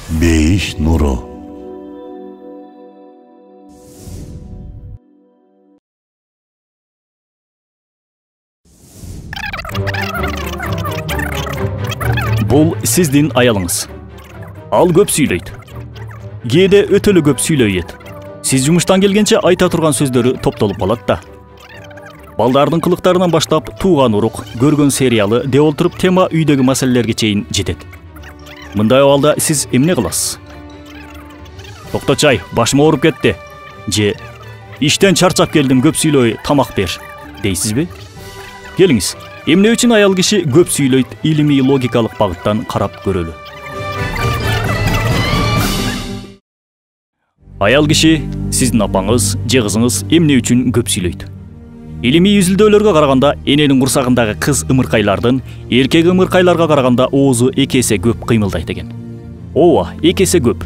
Бейиш нуру. Бул сиздин аялыңыз. Ал көп сүйлөйт. Кээде өтөлө көп сүйлөйт. Сиз жумуштан келгенче айта турган сөздөрү топтолуп калат да. Балдардын кылыктарынан баштап тууган урук, көргөн сериалы деп олтуруп тема үйдөгү маселелерге чейин жетет. Мындай абалда сиз эмне кыласыз? Токточай, башым ооруп кетти. Же иштен чарчап келдим, көп сүйлөй, тамак бер дейсизби? Келиңиз, эмне үчүн аял киши көп сүйлөйт, илимий логикалык багыттан карап көрөлү. Аял киши, сиздин апаңыз, же кызыңыз эмне үчүн көп сүйлөйт? Илимий изилдөөлөргө караганда эненин курсагындагы кыз ымыркайлардын эркек ымыркайларга караганда оозу 2 эсе көп кыймылдайт экен. Ооба, 2 эсе көп.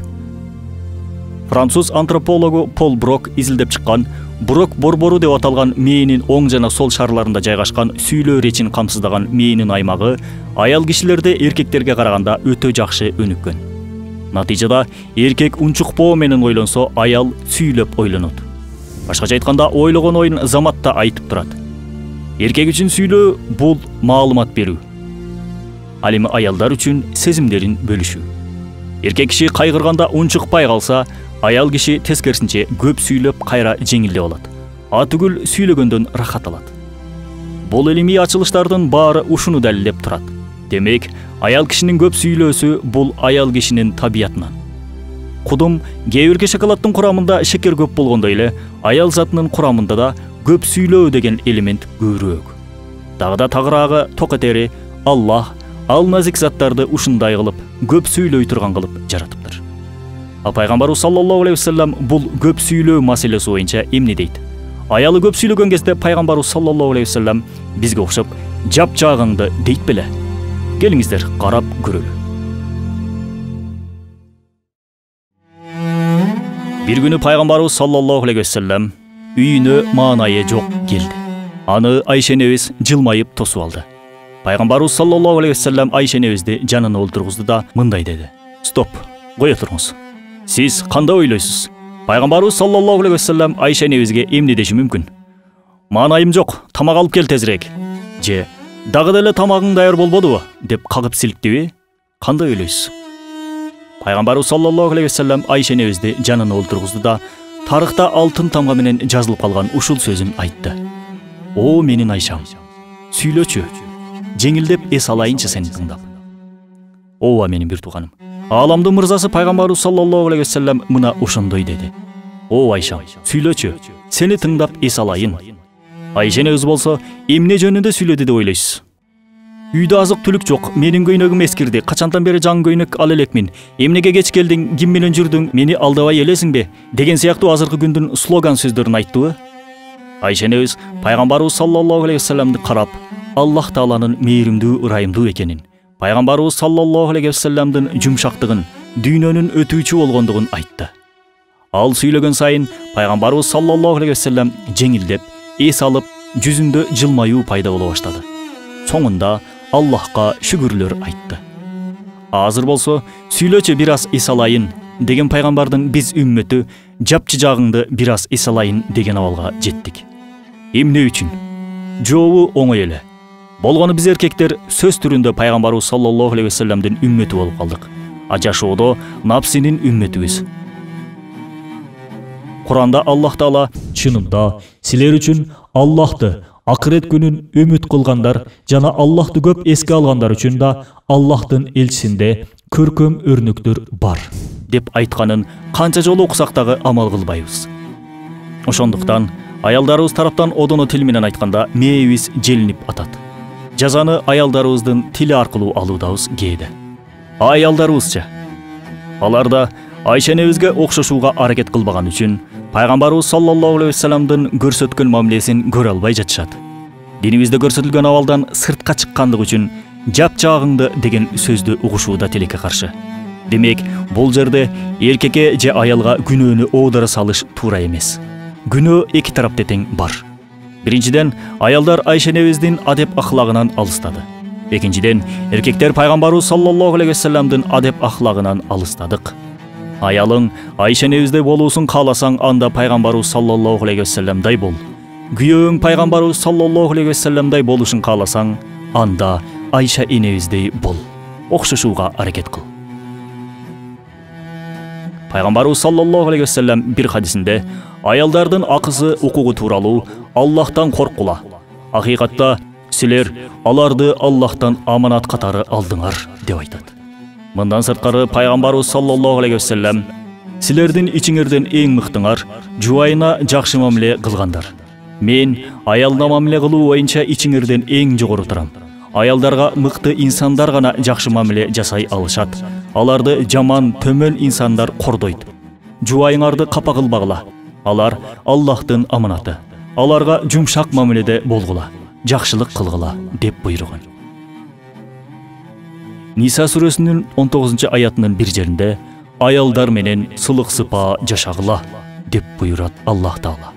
Француз антропологу Пол Брок изилдеп чыккан Брок борбору деп аталган мээнин оң жана сол шарларында жайгашкан сүйлөө речин камсыздаган мээнин аймагы аял кишилерде эркектерге караганда өтө жакшы өнүккөн. Натыйжада эркек унчукпоо менен ойлонсо, аял сүйлөп ойлонот. Башкача айтканда, ойлогон оюн заматта айтып турат. Эркек үчүн сүйлөө бул маалымат берүү. Ал эми аялдар үчүн сезимдерин бөлүшүү. Эркек киши кайгырганда унчукпай калса, аял киши тескерисинче көп сүйлөп кайра жеңилдеп алат. Атүгүл сүйлөгөндөн рахат алат. Бул илимий ачылыштардын баары ушуну далилдеп турат. Демек, аял кишинин көп сүйлөөсү бул аял кишинин табиятынан. Кудум кээ бирки шоколаддын курамында шекер көп болгондой эле, аял затынын курамында да көп сүйлөө деген элемент көбүрөөк. Дагы да тагыраагы токетери Аллах ал назик заттарды ушундай кылып, көп сүйлөй турган кылып жаратыптыр. Пайгамбарыбыз саллаллаху алейхи вассалам бул көп сүйлөө маселеси боюнча эмне дейт? Аялы көп сүйлөгөн кезде пайгамбарыбыз саллаллаху алейхи вассалам бизге окшоп жап жаагыңды дейт беле? Келиңиздер, карап көрөлү. Бир күнү пайгамбарыбыз саллаллаху алейхи вассалам үйүнө маанайы жок келди. Аны Айша энебиз жылмайып тосуп алды. Пайгамбарыбыз саллаллаху алейхи вассалам Айша энебизди жанына олтургузду да мындай деди: "Стоп, кое туруңуз. Сиз кандай ойлойсуз?" Пайгамбарыбыз саллаллаху алейхи вассалам Айша энебизге эмне деши мүмкүн? "Маанайым жок, тамак алып кел тезирээк." Же "Дагы деле тамагың даяр болбодубу?" деп кагып силиктиби? Кандай ойлойсуз? Пайгамбарыбыз саллаллаху алейхи вассалам Айша энебизди жанына олтургузду да тарыхта алтын тамга менен жазылып калган ушул сөзүн айтты: "О менин Айшам, сүйлөчү. Жеңилдеп эс алайынчы сени тыңдап." Ооба менин бир тууганым. Ааламдын мырзасы пайгамбарыбыз саллаллаху алейхи вассалам мына ошондой деди: "О Айшам, сүйлөчү. Сени тыңдап эс алайын." Айша энебиз болсо, эмне жөнүндө сүйлөдү деп ойлойсуз? "Үйдө азык түлүк жок, менин көйнөгүм эскирди, качантан бери жаңы көйнөк ал элекмин, эмнеге кеч келдиң, ким менен жүрдүң, мени алдабай элесиңби?" деген сыяктуу азыркы күндүн слоган сөздөрүн айттыбы? Айша энебиз пайгамбарыбыз саллаллаху алейхи вассаламды карап, Аллах Тааланын мээримдүү, ырайымдуу экенин, пайгамбарыбыз саллаллаху алейхи вассаламдын жумшактыгын, дүйнөнүн өтүүчү болгондугун айтты. Ал сүйлөгөн сайын пайгамбарыбыз саллаллаху алейхи вассалам жеңилдеп, эс алып, жүзүндө жылмаюу пайда боло баштады. Соңунда Аллахка шүгүрлөр айтты. Азыр болсо, "Сүйлөчү бир аз эс алайын" деген пайгамбардын биз үммөтү "Жапчы жагыңды бир аз эс алайын" деген абалга жеттик. Эмне үчүн? Жообу оңой эле. Болгону биз эркектер сөз түрүндө пайгамбарыбыз саллаллаху алейхи вассаламдын үммөтү болуп калдык. А жашоодо напсинин үммөтүбүз. Куранда Аллах Таала "Чынында силер үчүн Аллахты, акырет күнүн үмүт кылгандар жана Аллахты көп эске алгандар үчүн да Аллахтын элчисинде көркөм өрнөктөр бар" деп айтканын канча жолу окусак дагы амал кылбайбыз. Ошондуктан аялдарыбыз тараптан одоно тил менен айтканда мээбиз желинип атат. Жазаны аялдарыбыздын тили аркылуу алуудабыз кээде. Аялдарыбызча, алар да Айша энебизге окшошууга аракет кылбаган үчүн пайгамбарыбыз саллаллаху алейхи вассаламдын көрсөткөн мамилесин көрө албай жатышат. Динибизде көрсөтүлгөн абалдан сыртка чыккандык үчүн "жап жаагыңды" деген сөздү угушууда тилекке каршы. Демек, бул жерде эркекке же аялга күнөөнү оодара салыш туура эмес. Күнөө эки тарапта тең бар. Биринчиден, аялдар Айша энебиздин адеп ахлагынан алыстады. Экинчиден, эркектер пайгамбарыбыз саллаллаху алейхи вассаламдын адеп ахлагынан алыстадык. Аялың Айша энебиздей болуусун кааласаң, анда пайгамбарыбыз саллаллаху алейхи вассаламдай бол. Күйөөң пайгамбарыбыз саллаллаху алейхи вассаламдай болушун кааласаң, анда Айша энебиздей бол. Окшошууга аракет кыл. Пайгамбарыбыз саллаллаху алейхи вассалам бир хадисинде аялдардын акысы укугу тууралуу Аллахтан коркула. Акыйкатта силер аларды Аллахтан аманат катары алдыңар деп айтат. Мындан сырткары пайгамбарыбыз саллаллаху алейхи вассалам силердин ичиңерден эң мыктыңар жубайына жакшы мамиле кылгандар. Мен аялына мамиле кылуу боюнча ичиңерден эң жогору турам. Аялдарга мыкты инсандар гана жакшы мамиле жасай алышат. Аларды жаман, төмөн инсандар кордойт. Жубайыңарды капа кылбагыла. Алар Аллахтын аманаты. Аларга жумшак мамиледе болгула, жакшылык кылгыла деп буйруган. Ниса сүрөсүнүн 19-аятынын бир жеринде аялдар менен сылык сыпа жашагыла деп буйрат Аллах Таала.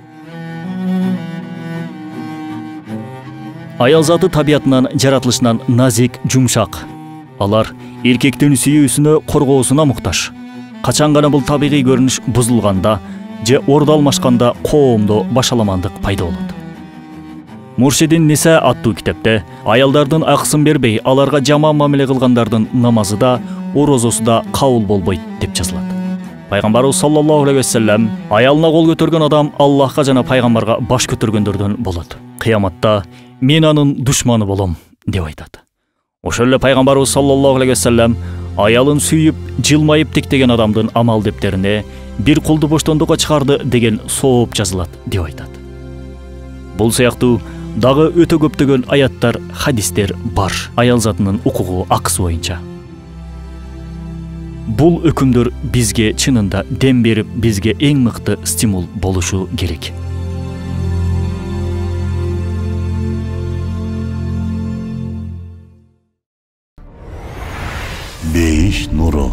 Аял заты табиятынан, жаратылышынан назик, жумшак. Алар эркектин сүйүүсүнө, коргоосуна муктаж. Качан гана бул табигый көрүнүш бузулганда же орду алмашканда коомдо башаламандык пайда болот. Муршидин Ниса аттуу китепте аялдардын акысын бербей, аларга жаман мамиле кылгандардын намазы да, орозосу да кабыл болбойт деп жазылат. Пайгамбарыбыз саллаллаху алейхи вассалам аялына кол көтөргөн адам Аллахка жана пайгамбарга баш көтөргөндөрдөн болот. Кыяматта мен анын душманы болом деп айтат. Ошол эле пайгамбарыбыз саллаллаху алейхи вассалам аялын сүйүп, жылмайып тектеген адамдын амал дептерине бир кулду боштондукка чыгарды деген сооп жазылат деп айтат. Бул сыяктуу дагы өтө көптөгөн аяттар, хадистер бар аял затынын укугу акысы боюнча. Бул өкүмдөр бизге чынында дем берип, бизге эң мыкты стимул болушу керек. Бейиш нуру.